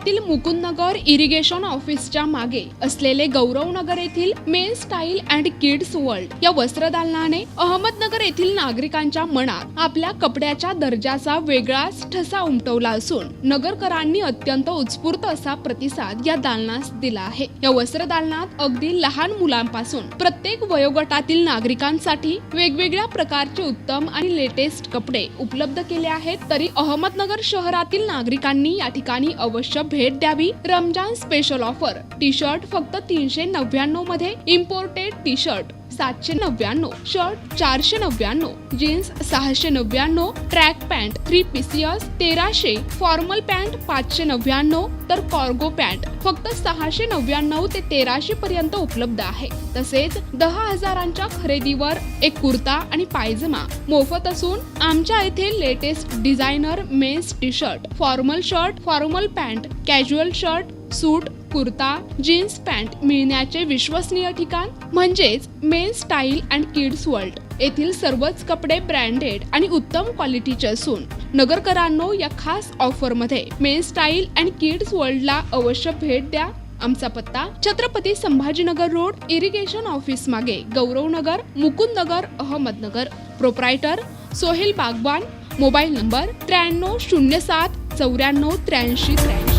शहरातील मुकुंदनगर इरिगेशन ऑफिसच्या मागे असलेले गौरवनगर येथील main style and kids world या वस्त्रदालनाने अहमदनगर येथील नागरिकांच्या मनात आपल्या कपड्याच्या दर्जाचा वेगळाच ठसा उमटवला असून नगरकरांनी अत्यंत उत्स्फूर्त असा प्रतिसाद या दालनास दिला आहे। या वस्त्रदालनात अगदी लहान मुलांपासून प्रत्येक वयोगटातील नागरिकांसाठी वेगवेगळ्या प्रकारचे उत्तम आणि लेटेस्ट कपडे उपलब्ध केले आहेत। तरी अहमदनगर शहरातील नागरिकांनी या ठिकाणी अवश्य भेट द्यावी। Ramzan special offer T shirt फक्त 399 मध्ये, imported T shirt 799, shirt 499, jeans 699, track pant 3 PCS 1300, formal pant 599 तर कार्गो पॅन्ट फक्त 699 ते 1300 पर्यंत उपलब्ध आहे। तसेच 10,000च्या खरेदीवर एक कुर्ता आणि पायजमा मोफत असून आमच्या येथे latest designer men's T shirt, formal pant, casual shirt, suit, kurta, jeans pant मिळण्याचे विश्वसनीय ठिकाण म्हणजेच men style and kids world. येथील सर्वच कपडे ब्रँडेड आणि उत्तम क्वालिटीचे असून नगरकरांनो या खास ऑफर मध्ये मेन स्टाईल अँड किड्स वर्ल्डला अवश्य भेट द्या। आमचा पत्ता Chhatrapati Sambhajinagar road, irrigation office मागे, Gauravnagar, Mukundnagar, Ahmednagar. Proprietor Sohel Bagwan. Mobile number 9307 94 83 83।